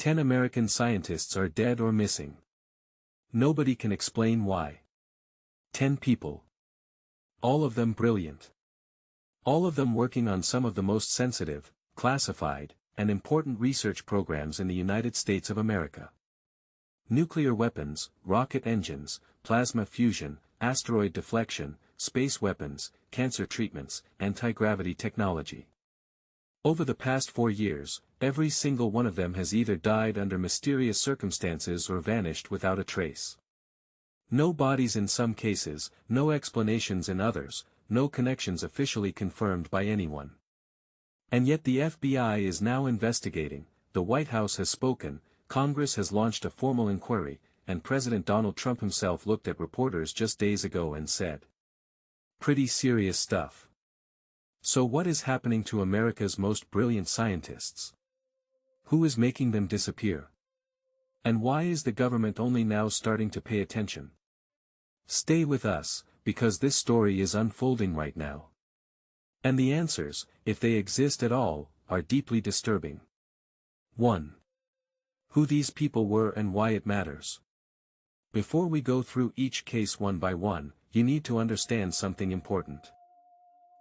10 American scientists are dead or missing. Nobody can explain why. 10 people. All of them brilliant. All of them working on some of the most sensitive, classified, and important research programs in the United States of America. Nuclear weapons, rocket engines, plasma fusion, asteroid deflection, space weapons, cancer treatments, anti-gravity technology. Over the past 4 years, every single one of them has either died under mysterious circumstances or vanished without a trace. No bodies in some cases, no explanations in others, no connections officially confirmed by anyone. And yet the FBI is now investigating, the White House has spoken, Congress has launched a formal inquiry, and President Donald Trump himself looked at reporters just days ago and said, "Pretty serious stuff." So what is happening to America's most brilliant scientists? Who is making them disappear? And why is the government only now starting to pay attention? Stay with us, because this story is unfolding right now. And the answers, if they exist at all, are deeply disturbing. 1. Who these people were and why it matters. Before we go through each case one by one, you need to understand something important.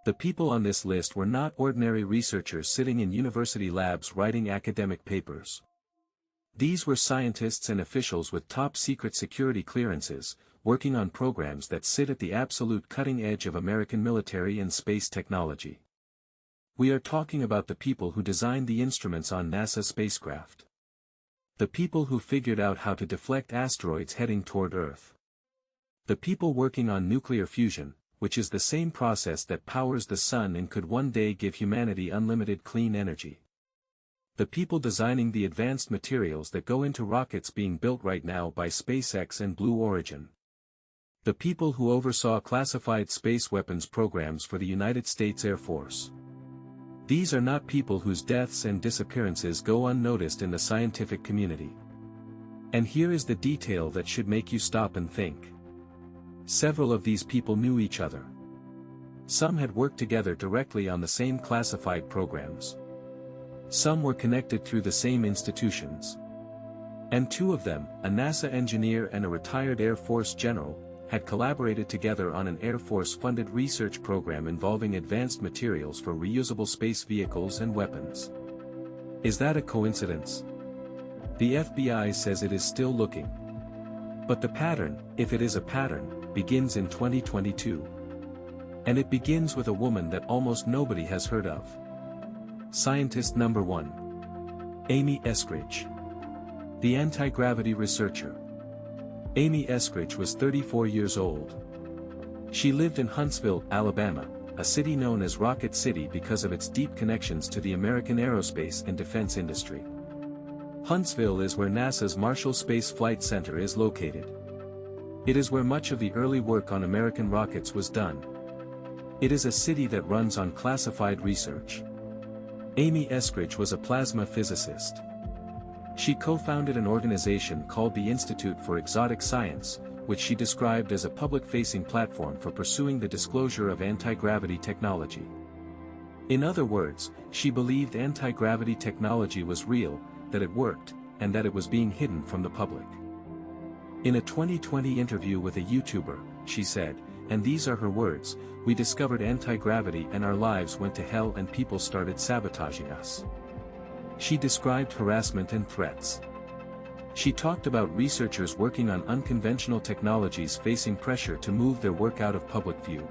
The people on this list were not ordinary researchers sitting in university labs writing academic papers. These were scientists and officials with top-secret security clearances, working on programs that sit at the absolute cutting edge of American military and space technology. We are talking about the people who designed the instruments on NASA spacecraft. The people who figured out how to deflect asteroids heading toward Earth. The people working on nuclear fusion, which is the same process that powers the sun and could one day give humanity unlimited clean energy. The people designing the advanced materials that go into rockets being built right now by SpaceX and Blue Origin. The people who oversaw classified space weapons programs for the United States Air Force. These are not people whose deaths and disappearances go unnoticed in the scientific community. And here is the detail that should make you stop and think. Several of these people knew each other. Some had worked together directly on the same classified programs. Some were connected through the same institutions. And 2 of them, a NASA engineer and a retired Air Force general, had collaborated together on an Air Force-funded research program involving advanced materials for reusable space vehicles and weapons. Is that a coincidence? The FBI says it is still looking. But the pattern, if it is a pattern, begins in 2022. And it begins with a woman that almost nobody has heard of. Scientist number 1. Amy Eskridge. The anti-gravity researcher. Amy Eskridge was 34 years old. She lived in Huntsville, Alabama, a city known as Rocket City because of its deep connections to the American aerospace and defense industry. Huntsville is where NASA's Marshall Space Flight Center is located. It is where much of the early work on American rockets was done. It is a city that runs on classified research. Amy Eskridge was a plasma physicist. She co-founded an organization called the Institute for Exotic Science, which she described as a public-facing platform for pursuing the disclosure of anti-gravity technology. In other words, she believed anti-gravity technology was real, that it worked, and that it was being hidden from the public. In a 2020 interview with a YouTuber, she said, and these are her words, "We discovered anti-gravity and our lives went to hell and people started sabotaging us." She described harassment and threats. She talked about researchers working on unconventional technologies facing pressure to move their work out of public view.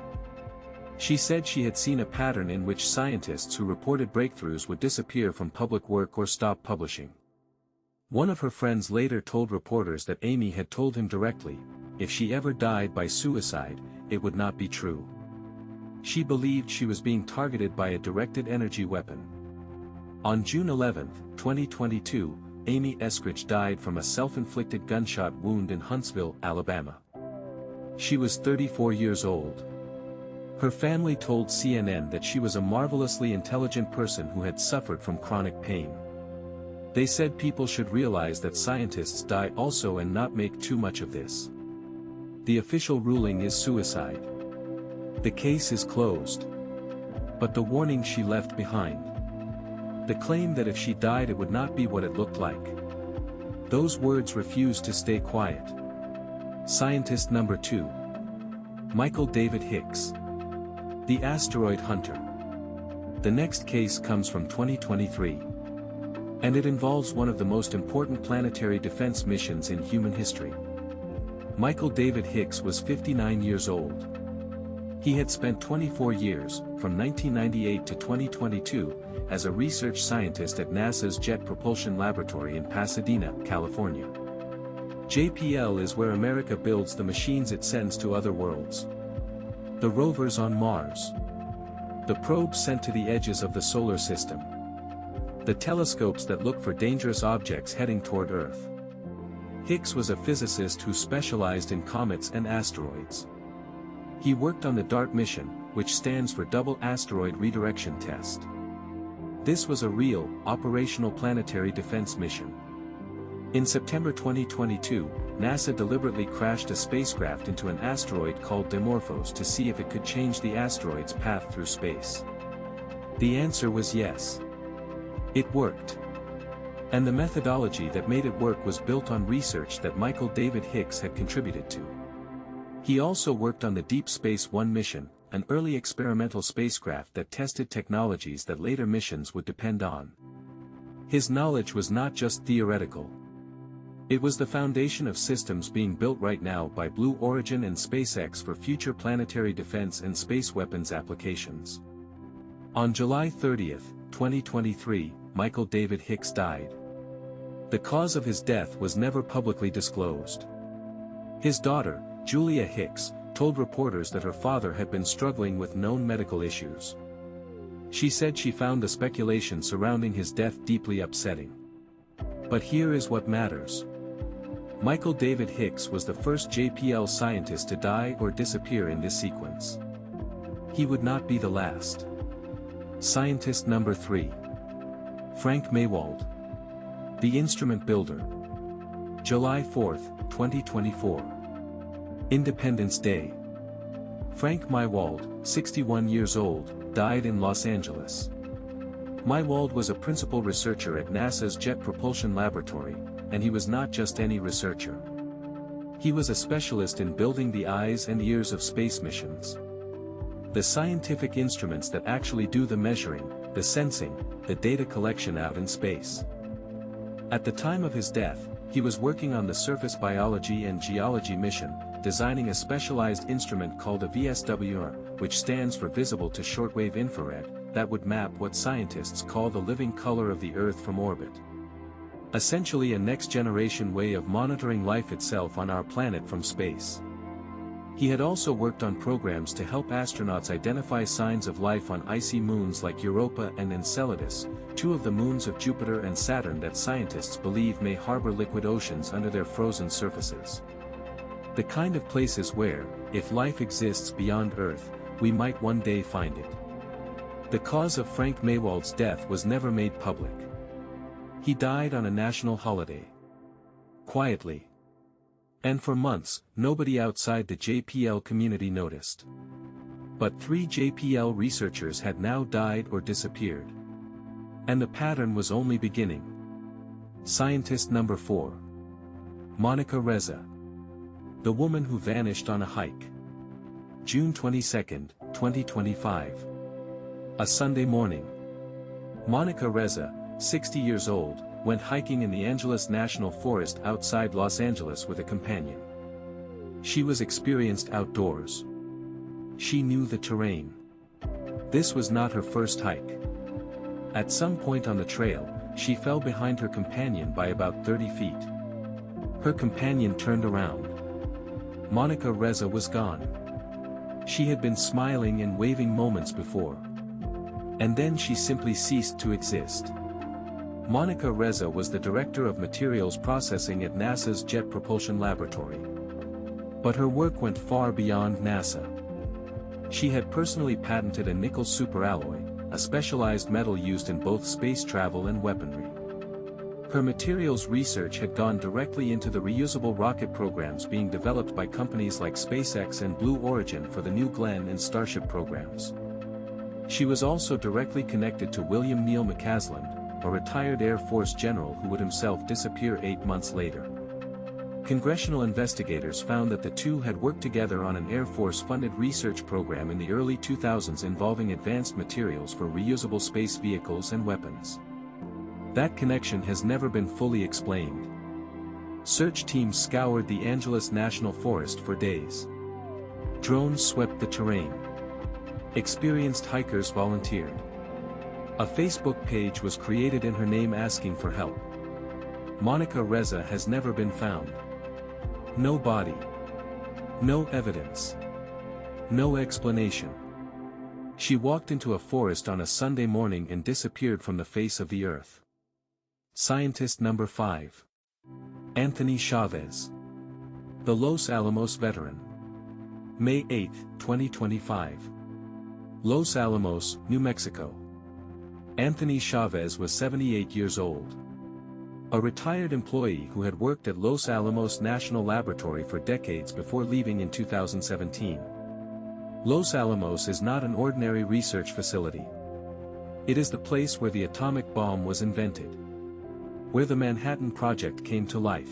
She said she had seen a pattern in which scientists who reported breakthroughs would disappear from public work or stop publishing. One of her friends later told reporters that Amy had told him directly, if she ever died by suicide, it would not be true. She believed she was being targeted by a directed energy weapon. On June 11, 2022, Amy Eskridge died from a self-inflicted gunshot wound in Huntsville, Alabama. She was 34 years old. Her family told CNN that she was a marvelously intelligent person who had suffered from chronic pain. They said people should realize that scientists die also and not make too much of this. The official ruling is suicide. The case is closed. But the warning she left behind. The claim that if she died it would not be what it looked like. Those words refuse to stay quiet. Scientist number 2. Michael David Hicks. The asteroid hunter. The next case comes from 2023. And it involves one of the most important planetary defense missions in human history. Michael David Hicks was 59 years old. He had spent 24 years, from 1998 to 2022, as a research scientist at NASA's Jet Propulsion Laboratory in Pasadena, California. JPL is where America builds the machines it sends to other worlds. The rovers on Mars. The probes sent to the edges of the solar system. The telescopes that look for dangerous objects heading toward Earth. Hicks was a physicist who specialized in comets and asteroids. He worked on the DART mission, which stands for Double Asteroid Redirection Test. This was a real, operational planetary defense mission. In September 2022, NASA deliberately crashed a spacecraft into an asteroid called Dimorphos to see if it could change the asteroid's path through space. The answer was yes. It worked. And the methodology that made it work was built on research that Michael David Hicks had contributed to. He also worked on the Deep Space One mission, an early experimental spacecraft that tested technologies that later missions would depend on. His knowledge was not just theoretical. It was the foundation of systems being built right now by Blue Origin and SpaceX for future planetary defense and space weapons applications. On July 30, 2023, Michael David Hicks died. The cause of his death was never publicly disclosed. His daughter, Julia Hicks, told reporters that her father had been struggling with known medical issues. She said she found the speculation surrounding his death deeply upsetting. But here is what matters. Michael David Hicks was the first JPL scientist to die or disappear in this sequence. He would not be the last. Scientist number 3. Frank Maywald. The Instrument Builder. July 4, 2024. Independence Day. Frank Maywald, 61 years old, died in Los Angeles. Maywald was a principal researcher at NASA's Jet Propulsion Laboratory, and he was not just any researcher. He was a specialist in building the eyes and ears of space missions. The scientific instruments that actually do the measuring, the sensing, the data collection out in space. At the time of his death, he was working on the Surface Biology and Geology mission, designing a specialized instrument called a VSWR, which stands for Visible to Shortwave Infrared, that would map what scientists call the living color of the Earth from orbit. Essentially a next-generation way of monitoring life itself on our planet from space. He had also worked on programs to help astronauts identify signs of life on icy moons like Europa and Enceladus, two of the moons of Jupiter and Saturn that scientists believe may harbor liquid oceans under their frozen surfaces. The kind of places where, if life exists beyond Earth, we might one day find it. The cause of Frank Maywald's death was never made public. He died on a national holiday. Quietly. And for months, nobody outside the JPL community noticed. But 3 JPL researchers had now died or disappeared. And the pattern was only beginning. Scientist number 4. Monica Reza. The woman who vanished on a hike. June 22, 2025. A Sunday morning. Monica Reza, 60 years old, went hiking in the Angeles National Forest outside Los Angeles with a companion. She was experienced outdoors. She knew the terrain. This was not her first hike. At some point on the trail, she fell behind her companion by about 30 feet. Her companion turned around. Monica Reza was gone. She had been smiling and waving moments before. And then she simply ceased to exist. Monica Reza was the Director of Materials Processing at NASA's Jet Propulsion Laboratory. But her work went far beyond NASA. She had personally patented a nickel superalloy, a specialized metal used in both space travel and weaponry. Her materials research had gone directly into the reusable rocket programs being developed by companies like SpaceX and Blue Origin for the New Glenn and Starship programs. She was also directly connected to William Neal McCaslin, a retired Air Force general who would himself disappear 8 months later. Congressional investigators found that the two had worked together on an Air Force-funded research program in the early 2000s involving advanced materials for reusable space vehicles and weapons. That connection has never been fully explained. Search teams scoured the Angeles National Forest for days. Drones swept the terrain. Experienced hikers volunteered. A Facebook page was created in her name asking for help. Monica Reza has never been found. No body. No evidence. No explanation. She walked into a forest on a Sunday morning and disappeared from the face of the earth. Scientist number 5. Anthony Chavez. The Los Alamos veteran. May 8, 2025. Los Alamos, New Mexico. Anthony Chavez was 78 years old. A retired employee who had worked at Los Alamos National Laboratory for decades before leaving in 2017. Los Alamos is not an ordinary research facility. It is the place where the atomic bomb was invented. Where the Manhattan Project came to life.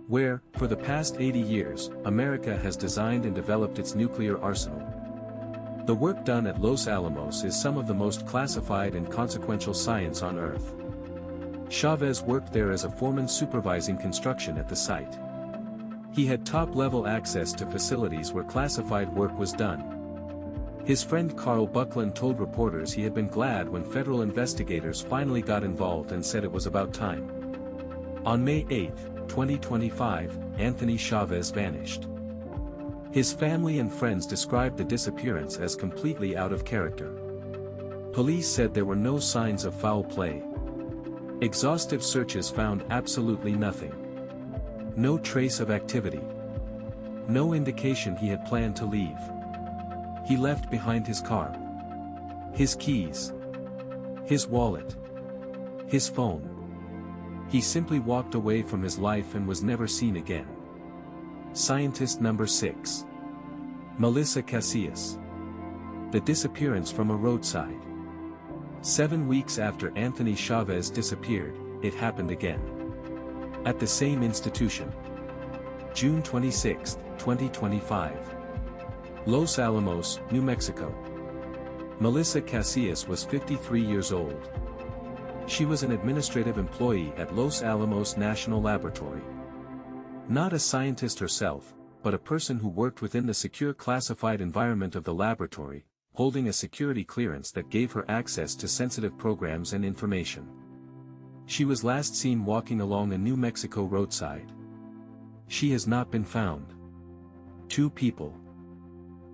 Where, for the past 80 years, America has designed and developed its nuclear arsenal. The work done at Los Alamos is some of the most classified and consequential science on Earth. Chavez worked there as a foreman supervising construction at the site. He had top-level access to facilities where classified work was done. His friend Carl Buckland told reporters he had been glad when federal investigators finally got involved and said it was about time. On May 8, 2025, Anthony Chavez vanished. His family and friends described the disappearance as completely out of character. Police said there were no signs of foul play. Exhaustive searches found absolutely nothing. No trace of activity. No indication he had planned to leave. He left behind his car. His keys. His wallet. His phone. He simply walked away from his life and was never seen again. Scientist number 6. Melissa Casillas. The disappearance from a roadside. 7 weeks after Anthony Chavez disappeared, it happened again. At the same institution. June 26, 2025. Los Alamos, New Mexico. Melissa Casillas was 53 years old. She was an administrative employee at Los Alamos National Laboratory. Not a scientist herself, but a person who worked within the secure classified environment of the laboratory, holding a security clearance that gave her access to sensitive programs and information. She was last seen walking along a New Mexico roadside. She has not been found. 2 people.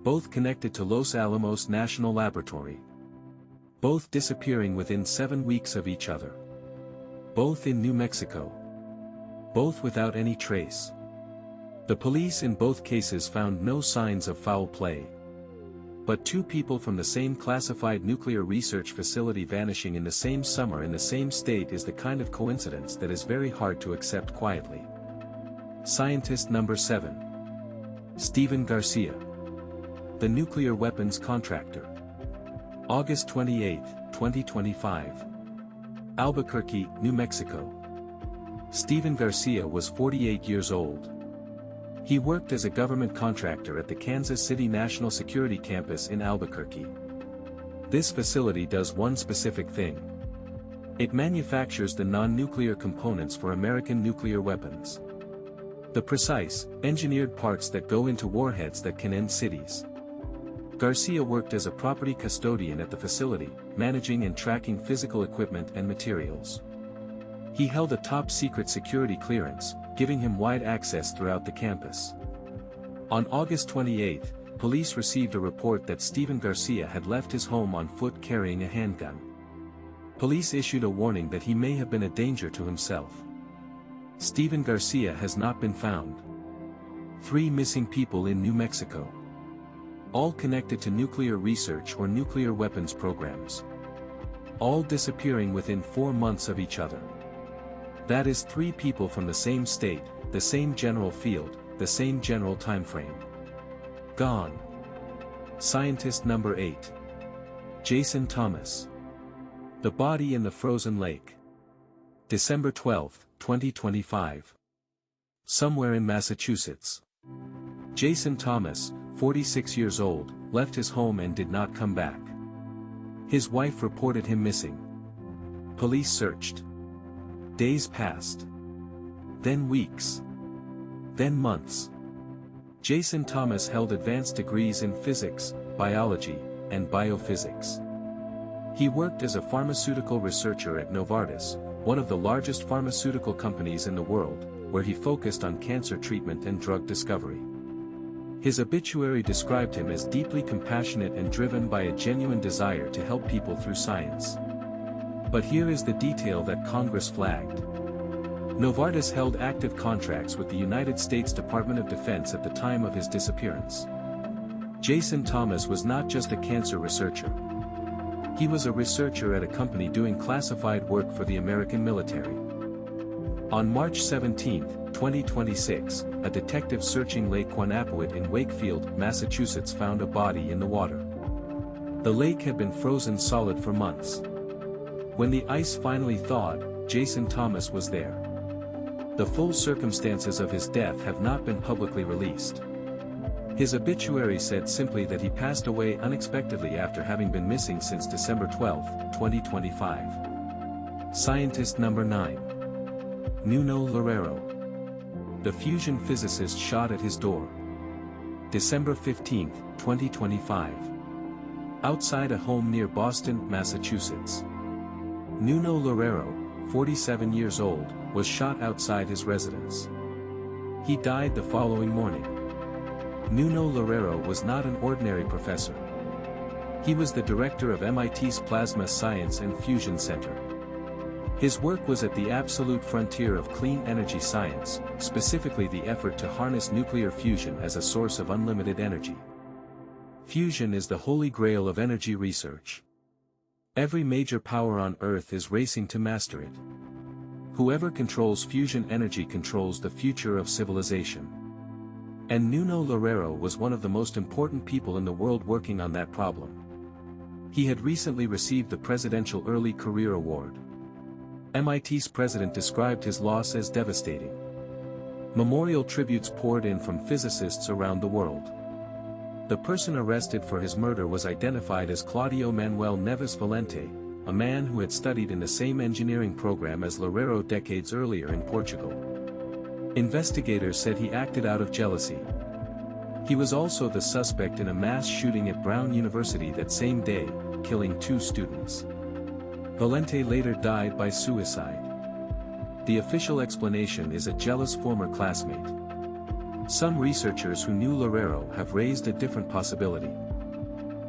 Both connected to Los Alamos National Laboratory. Both disappearing within 7 weeks of each other. Both in New Mexico. Both without any trace. The police in both cases found no signs of foul play. But 2 people from the same classified nuclear research facility vanishing in the same summer in the same state is the kind of coincidence that is very hard to accept quietly. Scientist number 7. Stephen Garcia. The nuclear weapons contractor. August 28, 2025. Albuquerque, New Mexico. Stephen Garcia was 48 years old. He worked as a government contractor at the Kansas City National Security Campus in Albuquerque. This facility does one specific thing. It manufactures the non-nuclear components for American nuclear weapons. The precise, engineered parts that go into warheads that can end cities. Garcia worked as a property custodian at the facility, managing and tracking physical equipment and materials. He held a top-secret security clearance, giving him wide access throughout the campus. On August 28, police received a report that Stephen Garcia had left his home on foot carrying a handgun. Police issued a warning that he may have been a danger to himself. Stephen Garcia has not been found. 3 missing people in New Mexico. All connected to nuclear research or nuclear weapons programs. All disappearing within 4 months of each other. That is 3 people from the same state, the same general field, the same general time frame. Gone. Scientist number 8. Jason Thomas. The body in the frozen lake. December 12, 2025. Somewhere in Massachusetts. Jason Thomas, 46 years old, left his home and did not come back. His wife reported him missing. Police searched. Days passed. Then weeks. Then months. Jason Thomas held advanced degrees in physics, biology, and biophysics. He worked as a pharmaceutical researcher at Novartis, one of the largest pharmaceutical companies in the world, where he focused on cancer treatment and drug discovery. His obituary described him as deeply compassionate and driven by a genuine desire to help people through science. But here is the detail that Congress flagged. Novartis held active contracts with the United States Department of Defense at the time of his disappearance. Jason Thomas was not just a cancer researcher. He was a researcher at a company doing classified work for the American military. On March 17, 2026, a detective searching Lake Quannapowitt in Wakefield, Massachusetts found a body in the water. The lake had been frozen solid for months. When the ice finally thawed, Jason Thomas was there. The full circumstances of his death have not been publicly released. His obituary said simply that he passed away unexpectedly after having been missing since December 12, 2025. Scientist number 9. Nuno Loureiro. The fusion physicist shot at his door. December 15, 2025. Outside a home near Boston, Massachusetts. Nuno Loureiro, 47 years old, was shot outside his residence. He died the following morning. Nuno Loureiro was not an ordinary professor. He was the director of MIT's Plasma Science and Fusion Center. His work was at the absolute frontier of clean energy science, specifically the effort to harness nuclear fusion as a source of unlimited energy. Fusion is the holy grail of energy research. Every major power on Earth is racing to master it. Whoever controls fusion energy controls the future of civilization. And Nuno Loureiro was one of the most important people in the world working on that problem. He had recently received the Presidential Early Career Award. MIT's president described his loss as devastating. Memorial tributes poured in from physicists around the world. The person arrested for his murder was identified as Claudio Manuel Neves Valente, a man who had studied in the same engineering program as Loureiro decades earlier in Portugal. Investigators said he acted out of jealousy. He was also the suspect in a mass shooting at Brown University that same day, killing 2 students. Valente later died by suicide. The official explanation is a jealous former classmate. Some researchers who knew Loureiro have raised a different possibility.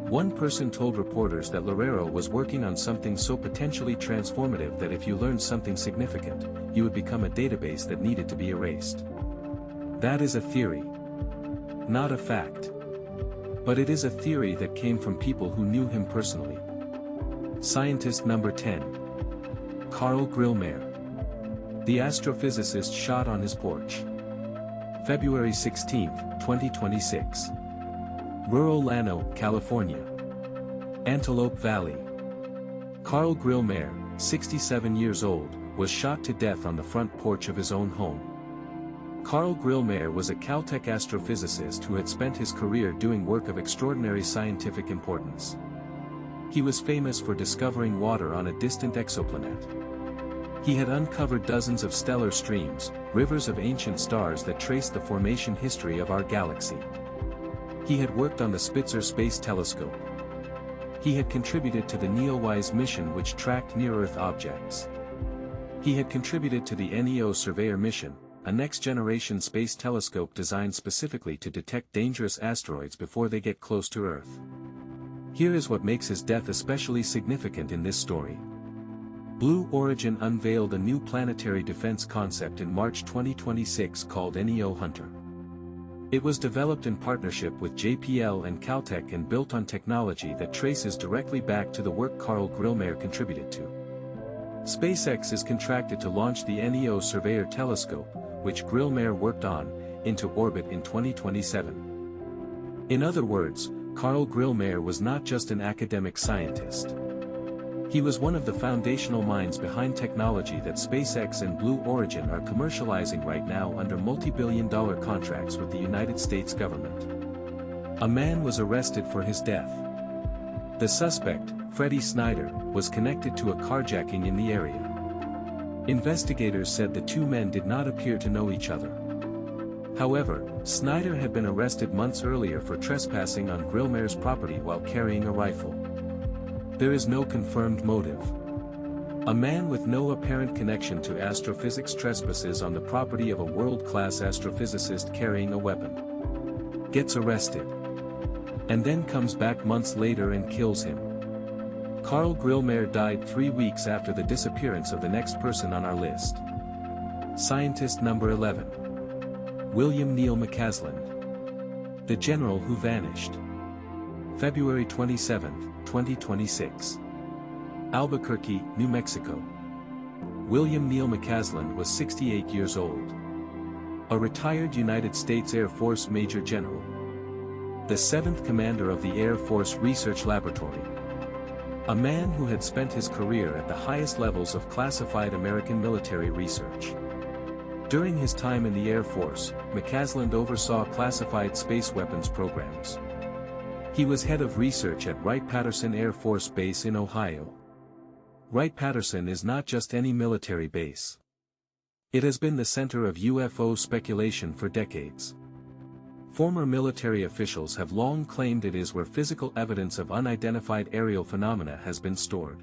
One person told reporters that Loureiro was working on something so potentially transformative that if you learned something significant, you would become a database that needed to be erased. That is a theory. Not a fact. But it is a theory that came from people who knew him personally. Scientist number 10. Carl Grillmair. The astrophysicist shot on his porch. February 16, 2026. Rural Llano, California. Antelope Valley. Carl Grillmair, 67 years old, was shot to death on the front porch of his own home. Carl Grillmair was a Caltech astrophysicist who had spent his career doing work of extraordinary scientific importance. He was famous for discovering water on a distant exoplanet. He had uncovered dozens of stellar streams, rivers of ancient stars that traced the formation history of our galaxy. He had worked on the Spitzer Space Telescope. He had contributed to the NEOWISE mission which tracked near-Earth objects. He had contributed to the NEO Surveyor mission, a next-generation space telescope designed specifically to detect dangerous asteroids before they get close to Earth. Here is what makes his death especially significant in this story. Blue Origin unveiled a new planetary defense concept in March 2026 called NEO Hunter. It was developed in partnership with JPL and Caltech and built on technology that traces directly back to the work Carl Grillmair contributed to. SpaceX is contracted to launch the NEO Surveyor telescope, which Grillmair worked on, into orbit in 2027. In other words, Carl Grillmair was not just an academic scientist. He was one of the foundational minds behind technology that SpaceX and Blue Origin are commercializing right now under multi-billion-dollar contracts with the United States government. A man was arrested for his death. The suspect, Freddie Snyder, was connected to a carjacking in the area. Investigators said the two men did not appear to know each other. However, Snyder had been arrested months earlier for trespassing on Grillmare's property while carrying a rifle. There is no confirmed motive. A man with no apparent connection to astrophysics trespasses on the property of a world-class astrophysicist carrying a weapon. Gets arrested. And then comes back months later and kills him. Carl Grillmare died 3 weeks after the disappearance of the next person on our list. Scientist number 11. William Neil McCasland. The general who vanished. February 27, 2026. Albuquerque, New Mexico. William Neil McCasland was 68 years old. A retired United States Air Force Major General. The 7th Commander of the Air Force Research Laboratory. A man who had spent his career at the highest levels of classified American military research. During his time in the Air Force, McCasland oversaw classified space weapons programs. He was head of research at Wright-Patterson Air Force Base in Ohio. Wright-Patterson is not just any military base. It has been the center of UFO speculation for decades. Former military officials have long claimed it is where physical evidence of unidentified aerial phenomena has been stored.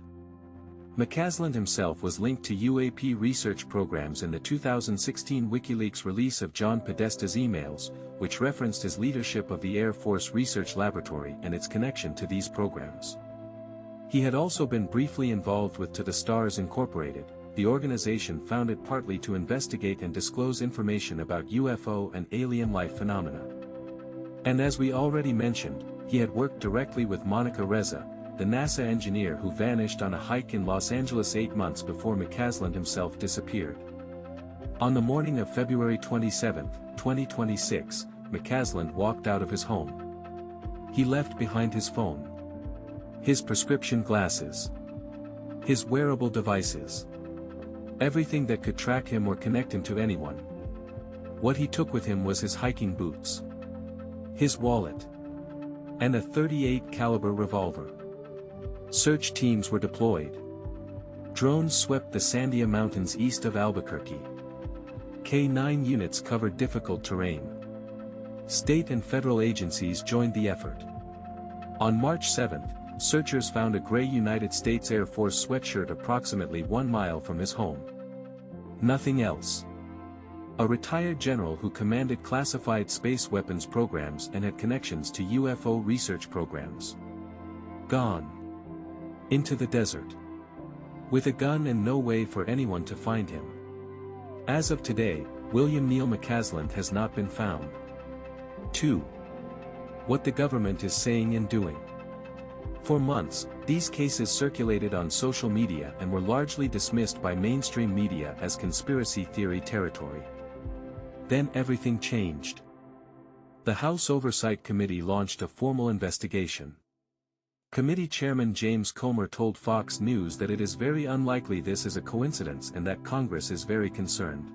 McCasland himself was linked to UAP research programs in the 2016 WikiLeaks release of John Podesta's emails, which referenced his leadership of the Air Force Research Laboratory and its connection to these programs. He had also been briefly involved with To the Stars Incorporated, the organization founded partly to investigate and disclose information about UFO and alien life phenomena. And as we already mentioned, he had worked directly with Monica Reza, the NASA engineer who vanished on a hike in Los Angeles 8 months before McCasland himself disappeared. On the morning of February 27, 2026, McCasland walked out of his home. He left behind his phone, his prescription glasses, his wearable devices, everything that could track him or connect him to anyone. What he took with him was his hiking boots, his wallet, and a .38 caliber revolver. Search teams were deployed. Drones swept the Sandia Mountains east of Albuquerque. K-9 units covered difficult terrain. State and federal agencies joined the effort. On March 7, searchers found a gray United States Air Force sweatshirt approximately 1 mile from his home. Nothing else. A retired general who commanded classified space weapons programs and had connections to UFO research programs. Gone. Into the desert. With a gun and no way for anyone to find him. As of today, William Neil McCasland has not been found. 2. What the government is saying and doing. For months, these cases circulated on social media and were largely dismissed by mainstream media as conspiracy theory territory. Then everything changed. The House Oversight Committee launched a formal investigation. Committee Chairman James Comer told Fox News that it is very unlikely this is a coincidence and that Congress is very concerned.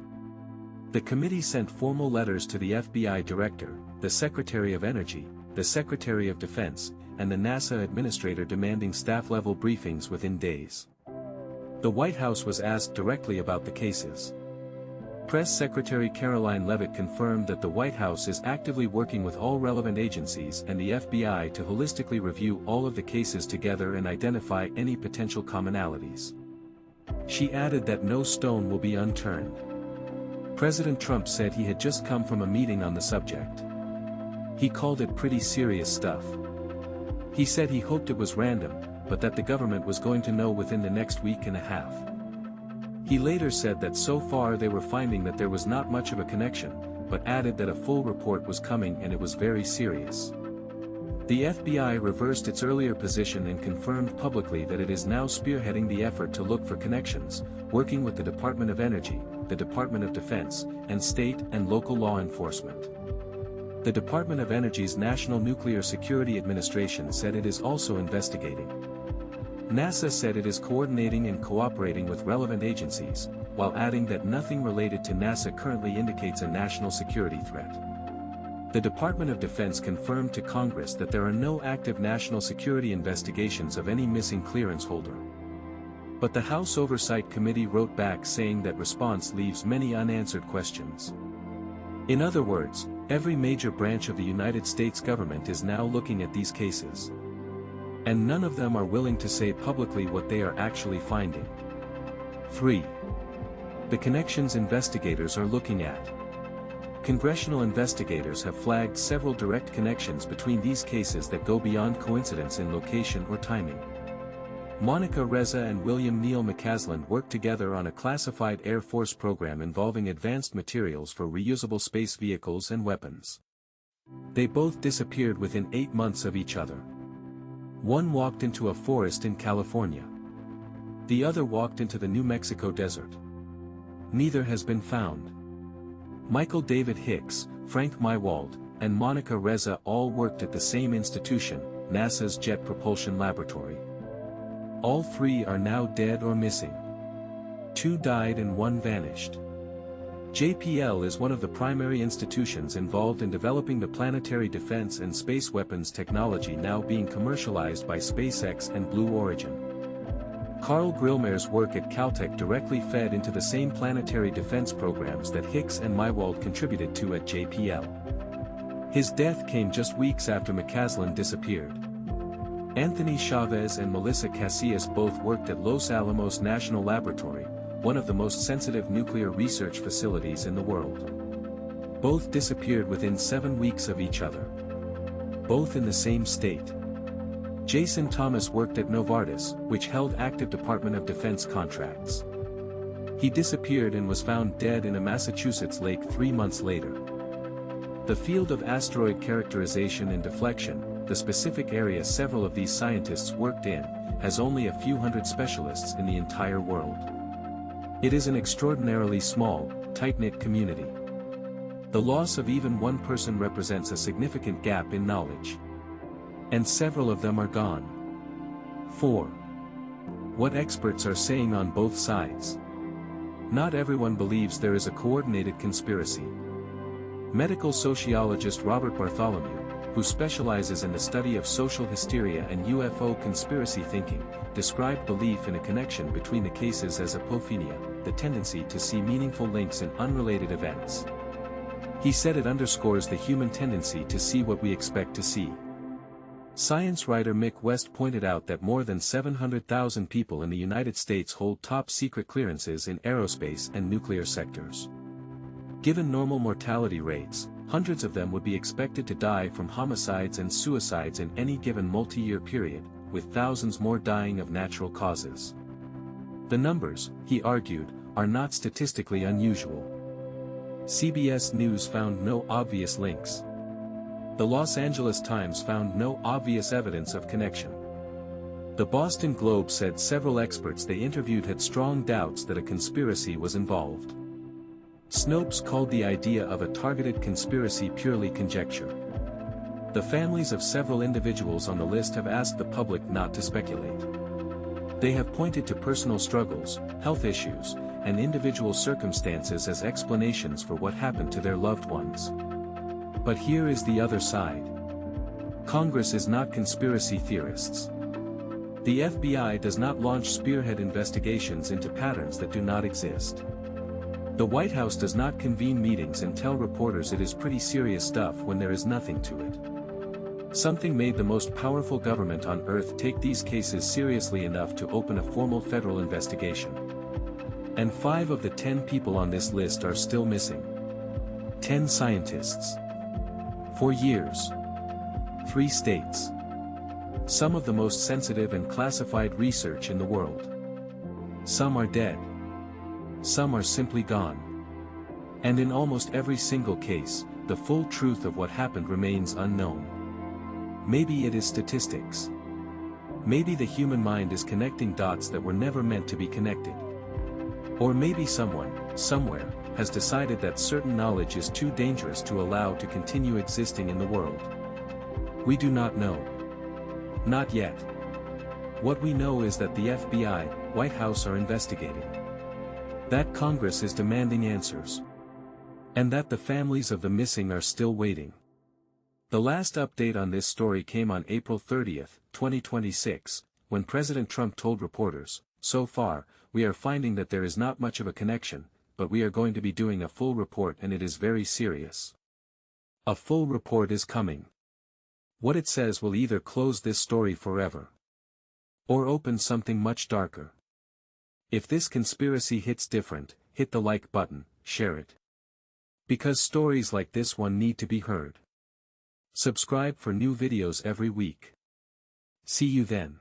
The committee sent formal letters to the FBI Director, the Secretary of Energy, the Secretary of Defense, and the NASA Administrator demanding staff-level briefings within days. The White House was asked directly about the cases. Press Secretary Caroline Leavitt confirmed that the White House is actively working with all relevant agencies and the FBI to holistically review all of the cases together and identify any potential commonalities. She added that no stone will be unturned. President Trump said he had just come from a meeting on the subject. He called it pretty serious stuff. He said he hoped it was random, but that the government was going to know within the next week and a half. He later said that so far they were finding that there was not much of a connection, but added that a full report was coming and it was very serious. The FBI reversed its earlier position and confirmed publicly that it is now spearheading the effort to look for connections, working with the Department of Energy, the Department of Defense, and state and local law enforcement. The Department of Energy's National Nuclear Security Administration said it is also investigating. NASA said it is coordinating and cooperating with relevant agencies, while adding that nothing related to NASA currently indicates a national security threat. The Department of Defense confirmed to Congress that there are no active national security investigations of any missing clearance holder. But the House Oversight Committee wrote back saying that response leaves many unanswered questions. In other words, every major branch of the United States government is now looking at these cases. And none of them are willing to say publicly what they are actually finding. 3. The connections investigators are looking at. Congressional investigators have flagged several direct connections between these cases that go beyond coincidence in location or timing. Monica Reza and William Neal McCaslin worked together on a classified Air Force program involving advanced materials for reusable space vehicles and weapons. They both disappeared within 8 months of each other. One walked into a forest in California. The other walked into the New Mexico desert. Neither has been found. Michael David Hicks, Frank Mywald, and Monica Reza all worked at the same institution, NASA's Jet Propulsion Laboratory. All 3 are now dead or missing. 2 died and 1 vanished. JPL is one of the primary institutions involved in developing the planetary defense and space weapons technology now being commercialized by SpaceX and Blue Origin. Carl Grillmer's work at Caltech directly fed into the same planetary defense programs that Hicks and Mywald contributed to at JPL. His death came just weeks after McCaslin disappeared. Anthony Chavez and Melissa Casillas both worked at Los Alamos National Laboratory, one of the most sensitive nuclear research facilities in the world. Both disappeared within 7 weeks of each other. Both in the same state. Jason Thomas worked at Novartis, which held active Department of Defense contracts. He disappeared and was found dead in a Massachusetts lake 3 months later. The field of asteroid characterization and deflection, the specific area several of these scientists worked in, has only a few hundred specialists in the entire world. It is an extraordinarily small, tight-knit community. The loss of even one person represents a significant gap in knowledge. And several of them are gone. 4. What experts are saying on both sides. Not everyone believes there is a coordinated conspiracy. Medical sociologist Robert Bartholomew, who specializes in the study of social hysteria and UFO conspiracy thinking, described belief in a connection between the cases as apophenia, the tendency to see meaningful links in unrelated events. He said it underscores the human tendency to see what we expect to see. Science writer Mick West pointed out that more than 700,000 people in the United States hold top-secret clearances in aerospace and nuclear sectors. Given normal mortality rates, hundreds of them would be expected to die from homicides and suicides in any given multi-year period, with thousands more dying of natural causes. The numbers, he argued, are not statistically unusual. CBS News found no obvious links. The Los Angeles Times found no obvious evidence of connection. The Boston Globe said several experts they interviewed had strong doubts that a conspiracy was involved. Snopes called the idea of a targeted conspiracy purely conjecture. The families of several individuals on the list have asked the public not to speculate. They have pointed to personal struggles, health issues, and individual circumstances as explanations for what happened to their loved ones. But here is the other side. Congress is not conspiracy theorists. The FBI does not launch spearhead investigations into patterns that do not exist. The White House does not convene meetings and tell reporters it is pretty serious stuff when there is nothing to it. Something made the most powerful government on earth take these cases seriously enough to open a formal federal investigation. And 5 of the 10 people on this list are still missing. 10 scientists. 4 years. 3 states. Some of the most sensitive and classified research in the world. Some are dead. Some are simply gone. And in almost every single case, the full truth of what happened remains unknown. Maybe it is statistics. Maybe the human mind is connecting dots that were never meant to be connected. Or maybe someone, somewhere, has decided that certain knowledge is too dangerous to allow to continue existing in the world. We do not know. Not yet. What we know is that the FBI, White House are investigating. That Congress is demanding answers. And that the families of the missing are still waiting. The last update on this story came on April 30, 2026, when President Trump told reporters, "So far, we are finding that there is not much of a connection, but we are going to be doing a full report and it is very serious." A full report is coming. What it says will either close this story forever, or open something much darker. If this conspiracy hits different, hit the like button, share it. Because stories like this one need to be heard. Subscribe for new videos every week. See you then.